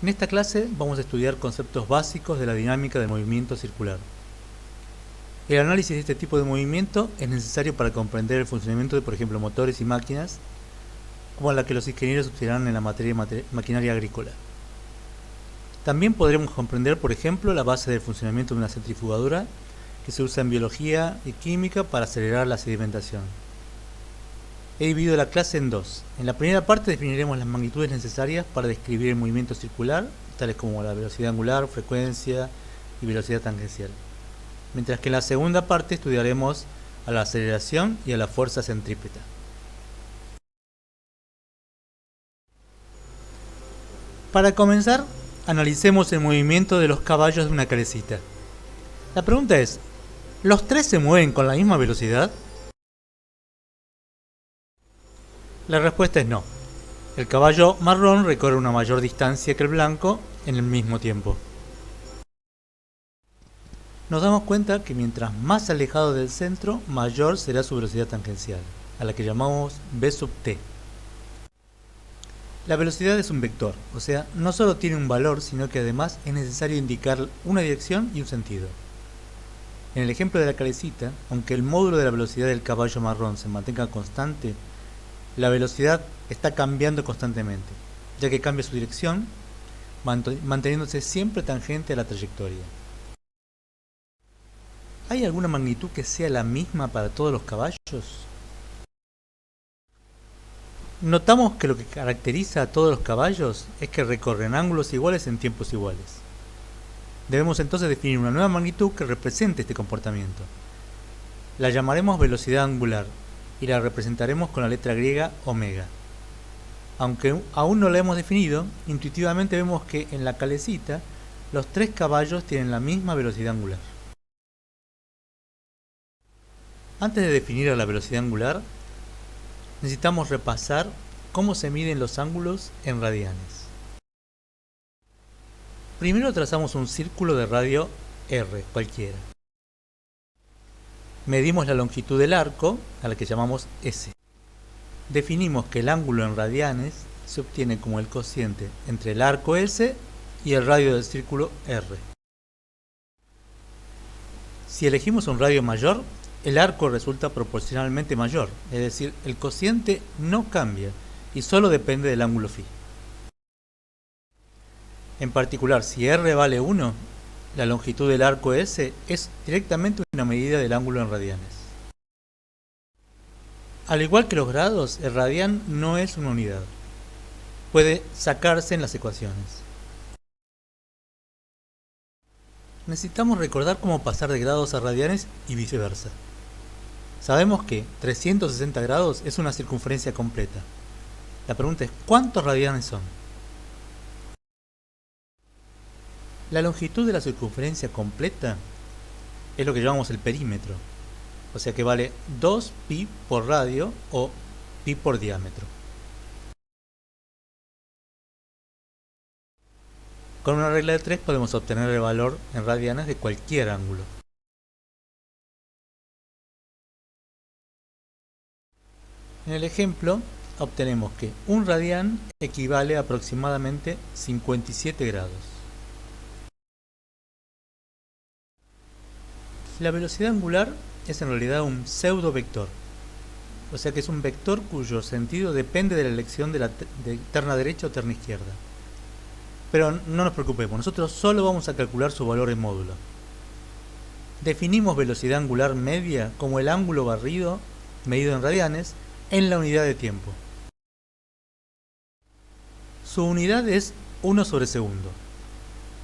En esta clase vamos a estudiar conceptos básicos de la dinámica del movimiento circular. El análisis de este tipo de movimiento es necesario para comprender el funcionamiento de, por ejemplo, motores y máquinas, como la que los ingenieros estudiarán en la materia de maquinaria agrícola. También podremos comprender, por ejemplo, la base del funcionamiento de una centrifugadora, que se usa en biología y química para acelerar la sedimentación. He dividido la clase en dos. En la primera parte definiremos las magnitudes necesarias para describir el movimiento circular, tales como la velocidad angular, frecuencia y velocidad tangencial. Mientras que en la segunda parte estudiaremos a la aceleración y a la fuerza centrípeta. Para comenzar, analicemos el movimiento de los caballos de una calecita. La pregunta es, ¿los tres se mueven con la misma velocidad? La respuesta es no. El caballo marrón recorre una mayor distancia que el blanco en el mismo tiempo. Nos damos cuenta que mientras más alejado del centro, mayor será su velocidad tangencial, a la que llamamos v sub t. La velocidad es un vector, o sea, no solo tiene un valor, sino que además es necesario indicar una dirección y un sentido. En el ejemplo de la calecita, aunque el módulo de la velocidad del caballo marrón se mantenga constante, la velocidad está cambiando constantemente, ya que cambia su dirección, manteniéndose siempre tangente a la trayectoria. ¿Hay alguna magnitud que sea la misma para todos los caballos? Notamos que lo que caracteriza a todos los caballos es que recorren ángulos iguales en tiempos iguales. Debemos entonces definir una nueva magnitud que represente este comportamiento. La llamaremos velocidad angular y la representaremos con la letra griega omega. Aunque aún no la hemos definido, intuitivamente vemos que en la calecita los tres caballos tienen la misma velocidad angular. Antes de definir a la velocidad angular, necesitamos repasar cómo se miden los ángulos en radianes. Primero trazamos un círculo de radio R cualquiera. Medimos la longitud del arco, a la que llamamos S. Definimos que el ángulo en radianes se obtiene como el cociente entre el arco S y el radio del círculo R. Si elegimos un radio mayor, el arco resulta proporcionalmente mayor, es decir, el cociente no cambia y solo depende del ángulo phi. En particular, si R vale 1, la longitud del arco S es directamente una medida del ángulo en radianes. Al igual que los grados, el radián no es una unidad. Puede sacarse en las ecuaciones. Necesitamos recordar cómo pasar de grados a radianes y viceversa. Sabemos que 360 grados es una circunferencia completa. La pregunta es, ¿cuántos radianes son? La longitud de la circunferencia completa es lo que llamamos el perímetro, o sea que vale 2pi por radio o pi por diámetro. Con una regla de 3 podemos obtener el valor en radianes de cualquier ángulo. En el ejemplo, obtenemos que un radián equivale a aproximadamente 57 grados. La velocidad angular es en realidad un pseudo-vector, o sea que es un vector cuyo sentido depende de la elección de terna derecha o terna izquierda. Pero no nos preocupemos, nosotros solo vamos a calcular su valor en módulo. Definimos velocidad angular media como el ángulo barrido, medido en radianes, en la unidad de tiempo. Su unidad es 1 sobre segundo,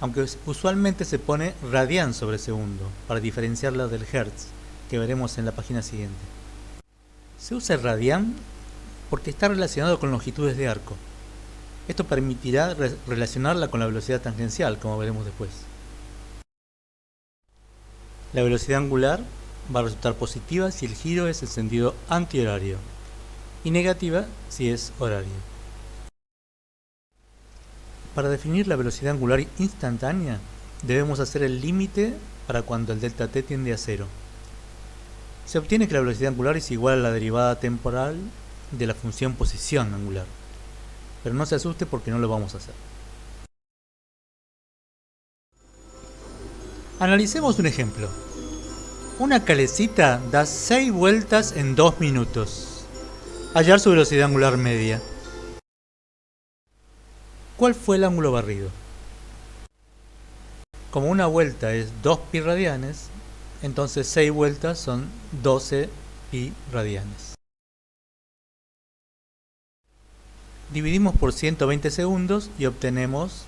aunque usualmente se pone radián sobre segundo para diferenciarla del hertz, que veremos en la página siguiente. Se usa el radián porque está relacionado con longitudes de arco. Esto permitirá relacionarla con la velocidad tangencial, como veremos después. La velocidad angular va a resultar positiva si el giro es en sentido antihorario y negativa si es horario. Para definir la velocidad angular instantánea, debemos hacer el límite para cuando el delta t tiende a 0. Se obtiene que la velocidad angular es igual a la derivada temporal de la función posición angular. Pero no se asuste porque no lo vamos a hacer. Analicemos un ejemplo. Una calecita da 6 vueltas en 2 minutos. Hallar su velocidad angular media. ¿Cuál fue el ángulo barrido? Como una vuelta es 2 pi radianes, entonces 6 vueltas son 12 pi radianes. Dividimos por 120 segundos y obtenemos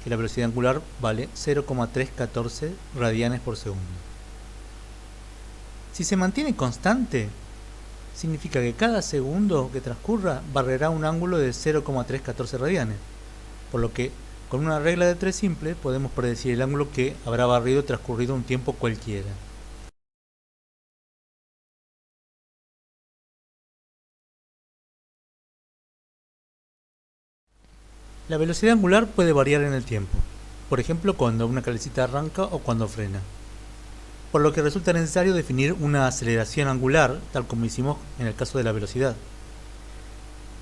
que la velocidad angular vale 0,314 radianes por segundo. Si se mantiene constante, significa que cada segundo que transcurra barrerá un ángulo de 0,314 radianes, por lo que con una regla de 3 simple podemos predecir el ángulo que habrá barrido transcurrido un tiempo cualquiera. La velocidad angular puede variar en el tiempo, por ejemplo cuando una calecita arranca o cuando frena, por lo que resulta necesario definir una aceleración angular, tal como hicimos en el caso de la velocidad.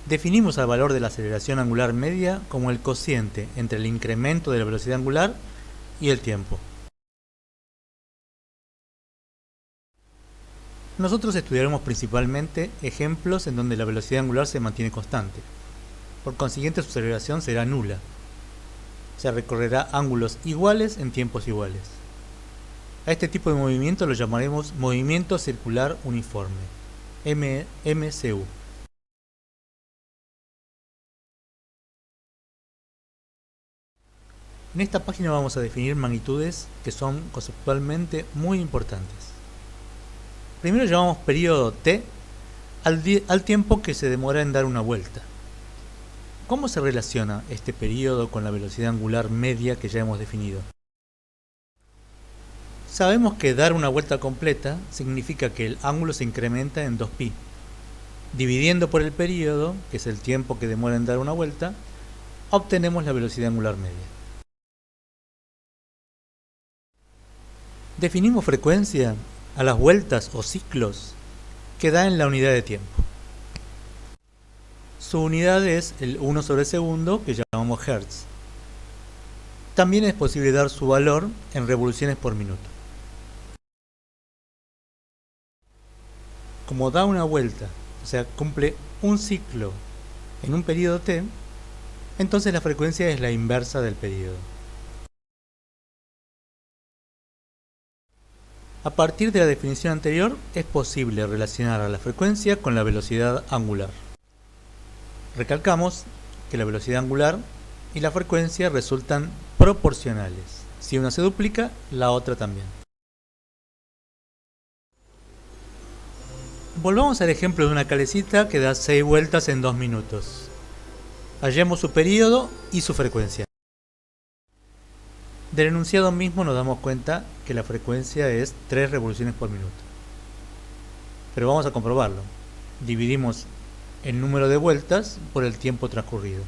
Definimos al valor de la aceleración angular media como el cociente entre el incremento de la velocidad angular y el tiempo. Nosotros estudiaremos principalmente ejemplos en donde la velocidad angular se mantiene constante. Por consiguiente, su aceleración será nula. Se recorrerá ángulos iguales en tiempos iguales. A este tipo de movimiento lo llamaremos movimiento circular uniforme, MCU. En esta página vamos a definir magnitudes que son conceptualmente muy importantes. Primero llamamos periodo t al tiempo que se demora en dar una vuelta. ¿Cómo se relaciona este periodo con la velocidad angular media que ya hemos definido? Sabemos que dar una vuelta completa significa que el ángulo se incrementa en 2pi. Dividiendo por el periodo, que es el tiempo que demora en dar una vuelta, obtenemos la velocidad angular media. Definimos frecuencia a las vueltas o ciclos que da en la unidad de tiempo. Su unidad es el 1 sobre segundo, que llamamos Hertz. También es posible dar su valor en revoluciones por minuto. Como da una vuelta, o sea, cumple un ciclo en un periodo t, entonces la frecuencia es la inversa del periodo. A partir de la definición anterior, es posible relacionar a la frecuencia con la velocidad angular. Recalcamos que la velocidad angular y la frecuencia resultan proporcionales. Si una se duplica, la otra también. Volvamos al ejemplo de una calecita que da 6 vueltas en 2 minutos. Hallemos su periodo y su frecuencia. Del enunciado mismo nos damos cuenta que la frecuencia es 3 revoluciones por minuto. Pero vamos a comprobarlo. Dividimos el número de vueltas por el tiempo transcurrido.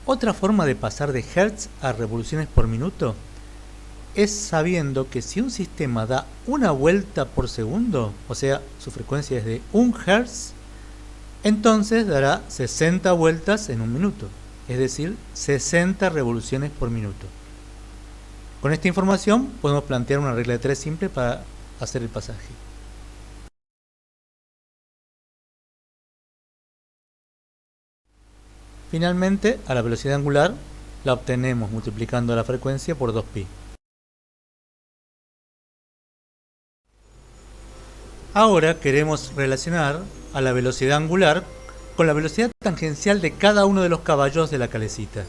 Otra forma de pasar de Hertz a revoluciones por minuto es sabiendo que si un sistema da una vuelta por segundo, o sea, su frecuencia es de 1 Hz, entonces dará 60 vueltas en un minuto, es decir, 60 revoluciones por minuto. Con esta información podemos plantear una regla de 3 simple para hacer el pasaje. Finalmente, a la velocidad angular la obtenemos multiplicando la frecuencia por 2pi. Ahora queremos relacionar a la velocidad angular con la velocidad tangencial de cada uno de los caballos de la calecita.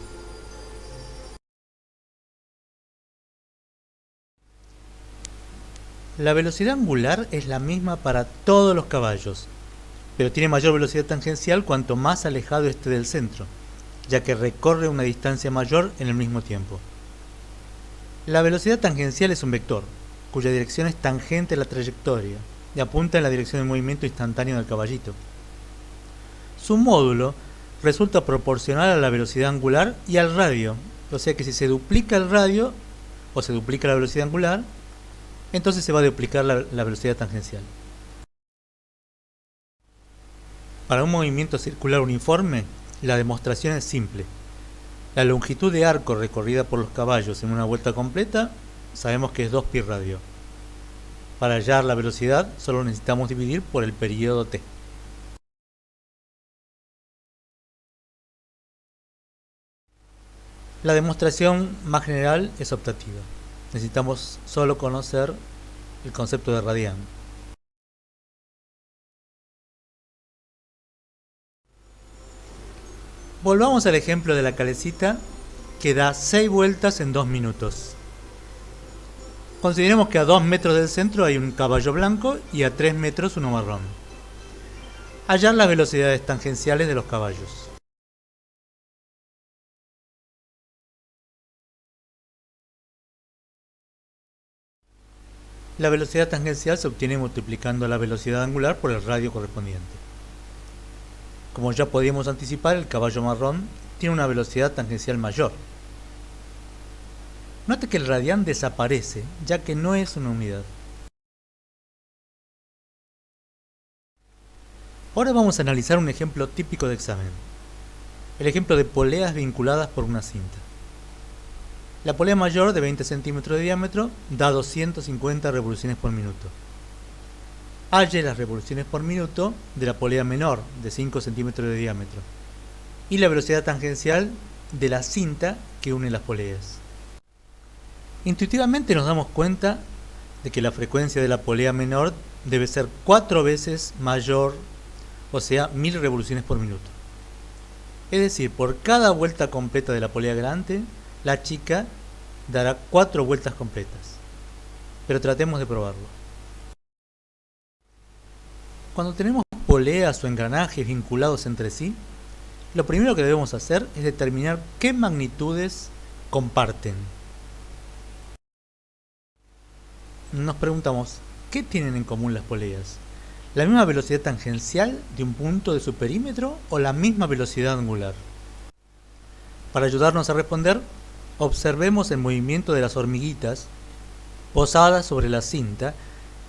La velocidad angular es la misma para todos los caballos, pero tiene mayor velocidad tangencial cuanto más alejado esté del centro, ya que recorre una distancia mayor en el mismo tiempo. La velocidad tangencial es un vector, cuya dirección es tangente a la trayectoria y apunta en la dirección del movimiento instantáneo del caballito. Su módulo resulta proporcional a la velocidad angular y al radio, o sea que si se duplica el radio o se duplica la velocidad angular, entonces se va a duplicar la velocidad tangencial. Para un movimiento circular uniforme, la demostración es simple. La longitud de arco recorrida por los caballos en una vuelta completa, sabemos que es 2π radio. Para hallar la velocidad, solo necesitamos dividir por el periodo t. La demostración más general es optativa. Necesitamos solo conocer el concepto de radián. Volvamos al ejemplo de la calecita que da 6 vueltas en 2 minutos. Consideremos que a 2 metros del centro hay un caballo blanco y a 3 metros uno marrón. Hallar las velocidades tangenciales de los caballos. La velocidad tangencial se obtiene multiplicando la velocidad angular por el radio correspondiente. Como ya podíamos anticipar, el caballo marrón tiene una velocidad tangencial mayor. Note que el radián desaparece, ya que no es una unidad. Ahora vamos a analizar un ejemplo típico de examen. El ejemplo de poleas vinculadas por una cinta. La polea mayor de 20 centímetros de diámetro da 250 revoluciones por minuto. Halle las revoluciones por minuto de la polea menor de 5 centímetros de diámetro y la velocidad tangencial de la cinta que une las poleas. Intuitivamente nos damos cuenta de que la frecuencia de la polea menor debe ser 4 veces mayor, o sea, 1000 revoluciones por minuto. Es decir, por cada vuelta completa de la polea grande, la chica dará 4 vueltas completas. Pero tratemos de probarlo. Cuando tenemos poleas o engranajes vinculados entre sí, lo primero que debemos hacer es determinar qué magnitudes comparten. Nos preguntamos, ¿qué tienen en común las poleas? ¿La misma velocidad tangencial de un punto de su perímetro o la misma velocidad angular? Para ayudarnos a responder, observemos el movimiento de las hormiguitas posadas sobre la cinta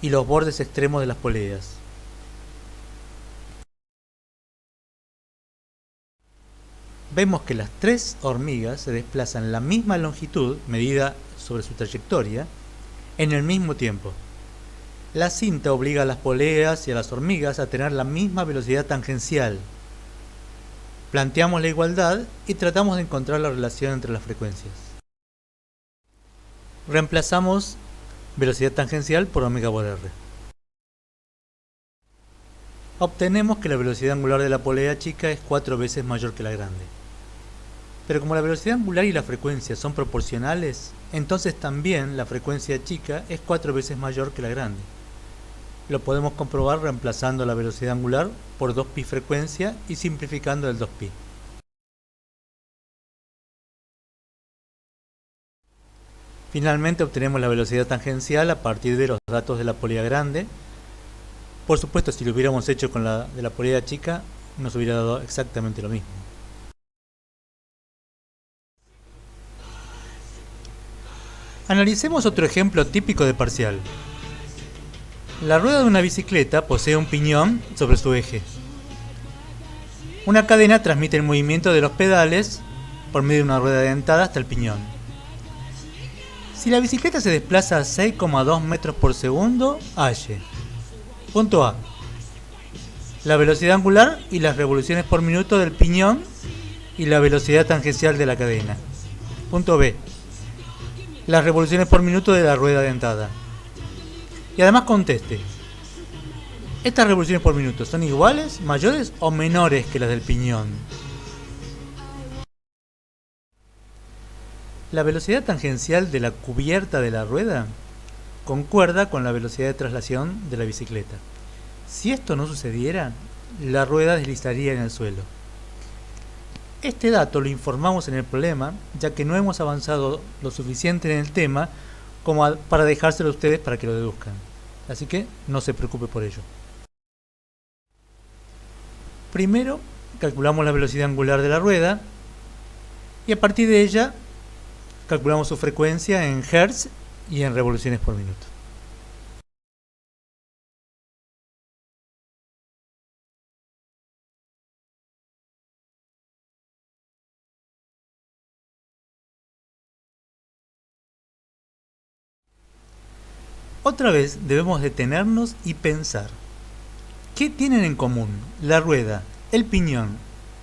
y los bordes extremos de las poleas. Vemos que las 3 hormigas se desplazan la misma longitud medida sobre su trayectoria en el mismo tiempo. La cinta obliga a las poleas y a las hormigas a tener la misma velocidad tangencial. Planteamos la igualdad y tratamos de encontrar la relación entre las frecuencias. Reemplazamos velocidad tangencial por omega por r. Obtenemos que la velocidad angular de la polea chica es 4 veces mayor que la grande. Pero como la velocidad angular y la frecuencia son proporcionales, entonces también la frecuencia chica es 4 veces mayor que la grande. Lo podemos comprobar reemplazando la velocidad angular por 2π frecuencia y simplificando el 2π. Finalmente obtenemos la velocidad tangencial a partir de los datos de la polea grande. Por supuesto, si lo hubiéramos hecho con la de la polea chica, nos hubiera dado exactamente lo mismo. Analicemos otro ejemplo típico de parcial. La rueda de una bicicleta posee un piñón sobre su eje. Una cadena transmite el movimiento de los pedales por medio de una rueda dentada hasta el piñón. Si la bicicleta se desplaza a 6,2 metros por segundo, halle. Punto A. La velocidad angular y las revoluciones por minuto del piñón y la velocidad tangencial de la cadena. Punto B. Las revoluciones por minuto de la rueda dentada. Y además conteste, ¿estas revoluciones por minuto son iguales, mayores o menores que las del piñón? La velocidad tangencial de la cubierta de la rueda concuerda con la velocidad de traslación de la bicicleta. Si esto no sucediera, la rueda deslizaría en el suelo. Este dato lo informamos en el problema, ya que no hemos avanzado lo suficiente en el tema como para dejárselo a ustedes para que lo deduzcan. Así que no se preocupe por ello. Primero, calculamos la velocidad angular de la rueda y a partir de ella calculamos su frecuencia en Hz y en revoluciones por minuto. Otra vez debemos detenernos y pensar. ¿Qué tienen en común la rueda, el piñón,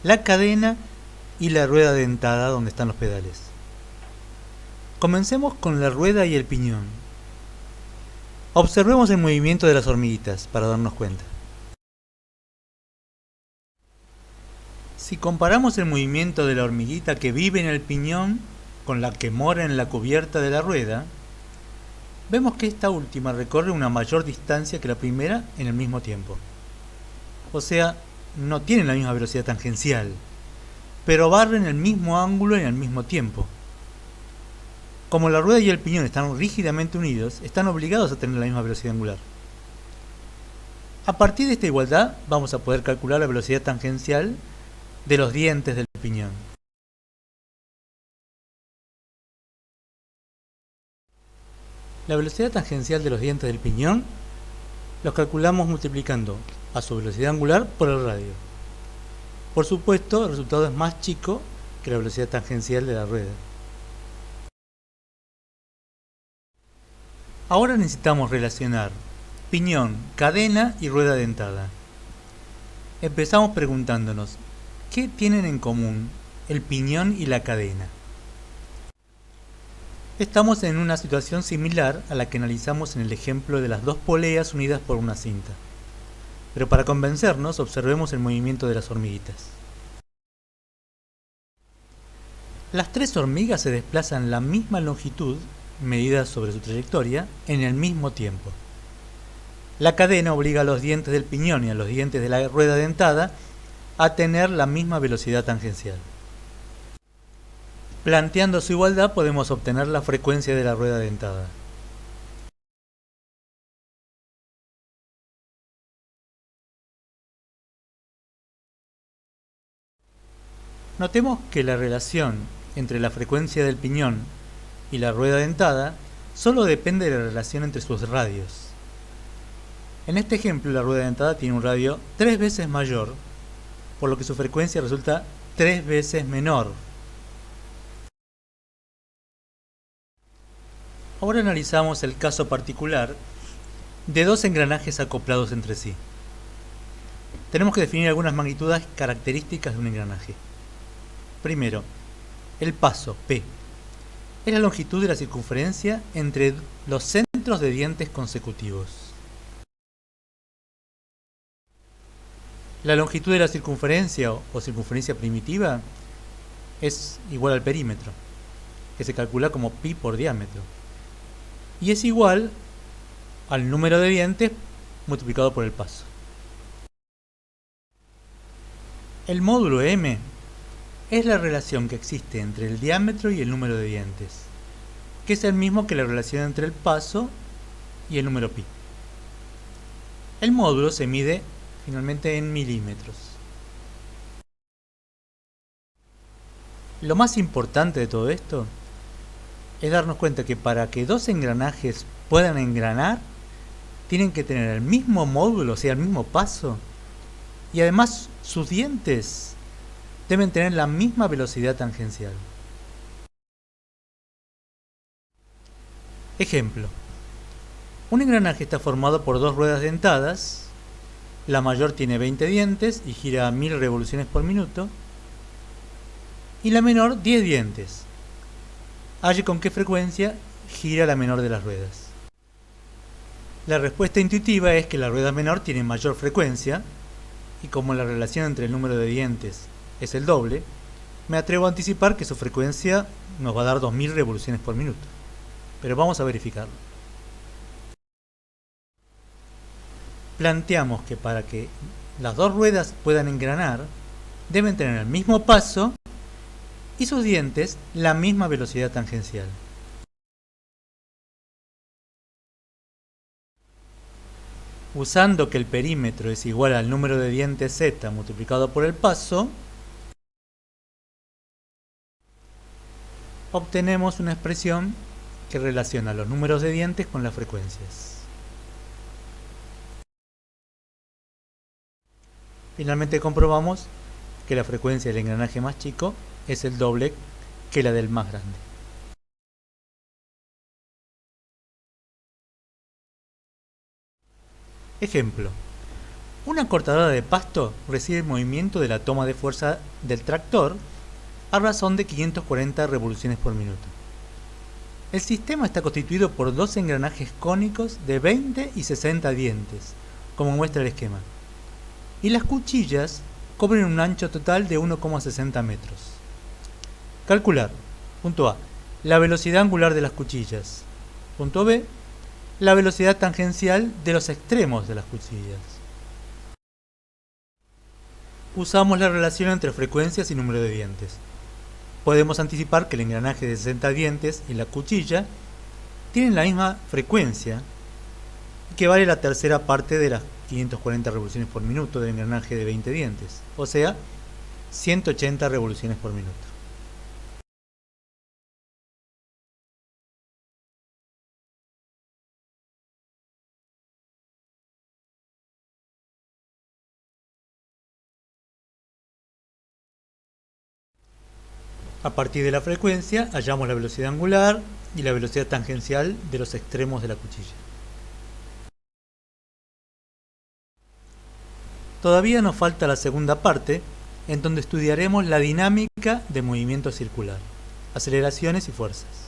la cadena y la rueda dentada donde están los pedales? Comencemos con la rueda y el piñón. Observemos el movimiento de las hormiguitas para darnos cuenta. Si comparamos el movimiento de la hormiguita que vive en el piñón con la que mora en la cubierta de la rueda, vemos que esta última recorre una mayor distancia que la primera en el mismo tiempo. O sea, no tienen la misma velocidad tangencial, pero barren el mismo ángulo en el mismo tiempo. Como la rueda y el piñón están rígidamente unidos, están obligados a tener la misma velocidad angular. A partir de esta igualdad, vamos a poder calcular la velocidad tangencial de los dientes del piñón. La velocidad tangencial de los dientes del piñón los calculamos multiplicando a su velocidad angular por el radio. Por supuesto, el resultado es más chico que la velocidad tangencial de la rueda. Ahora necesitamos relacionar piñón, cadena y rueda dentada. Empezamos preguntándonos, ¿qué tienen en común el piñón y la cadena? Estamos en una situación similar a la que analizamos en el ejemplo de las dos poleas unidas por una cinta. Pero para convencernos, observemos el movimiento de las hormiguitas. Las tres hormigas se desplazan la misma longitud, medida sobre su trayectoria, en el mismo tiempo. La cadena obliga a los dientes del piñón y a los dientes de la rueda dentada a tener la misma velocidad tangencial. Planteando su igualdad podemos obtener la frecuencia de la rueda dentada. Notemos que la relación entre la frecuencia del piñón y la rueda dentada solo depende de la relación entre sus radios. En este ejemplo, la rueda dentada tiene un radio 3 veces mayor, por lo que su frecuencia resulta 3 veces menor. Ahora analizamos el caso particular de dos engranajes acoplados entre sí. Tenemos que definir algunas magnitudes características de un engranaje. Primero, el paso P es la longitud de la circunferencia entre los centros de dientes consecutivos. La longitud de la circunferencia o circunferencia primitiva es igual al perímetro, que se calcula como pi por diámetro, y es igual al número de dientes multiplicado por el paso. El módulo m es la relación que existe entre el diámetro y el número de dientes, que es el mismo que la relación entre el paso y el número pi. El módulo se mide finalmente en milímetros. Lo más importante de todo esto es darnos cuenta que para que dos engranajes puedan engranar, tienen que tener el mismo módulo, o sea, el mismo paso, y además sus dientes deben tener la misma velocidad tangencial. Ejemplo. Un engranaje está formado por dos ruedas dentadas. La mayor tiene 20 dientes y gira a 1000 revoluciones por minuto. Y la menor 10 dientes. Halle con qué frecuencia gira la menor de las ruedas. La respuesta intuitiva es que la rueda menor tiene mayor frecuencia, y como la relación entre el número de dientes es el doble, me atrevo a anticipar que su frecuencia nos va a dar 2000 revoluciones por minuto. Pero vamos a verificarlo. Planteamos que para que las dos ruedas puedan engranar, deben tener el mismo paso y sus dientes la misma velocidad tangencial. Usando que el perímetro es igual al número de dientes z multiplicado por el paso, obtenemos una expresión que relaciona los números de dientes con las frecuencias. Finalmente comprobamos que la frecuencia del engranaje más chico es el doble que la del más grande. Ejemplo. Una cortadora de pasto recibe el movimiento de la toma de fuerza del tractor a razón de 540 revoluciones por minuto. El sistema está constituido por dos engranajes cónicos de 20 y 60 dientes, como muestra el esquema, y las cuchillas cubren un ancho total de 1,60 metros. Calcular. Punto A. La velocidad angular de las cuchillas. Punto B. La velocidad tangencial de los extremos de las cuchillas. Usamos la relación entre frecuencias y número de dientes. Podemos anticipar que el engranaje de 60 dientes y la cuchilla tienen la misma frecuencia, que vale la tercera parte de las 540 revoluciones por minuto del engranaje de 20 dientes, o sea, 180 revoluciones por minuto. A partir de la frecuencia hallamos la velocidad angular y la velocidad tangencial de los extremos de la cuchilla. Todavía nos falta la segunda parte, en donde estudiaremos la dinámica de movimiento circular, aceleraciones y fuerzas.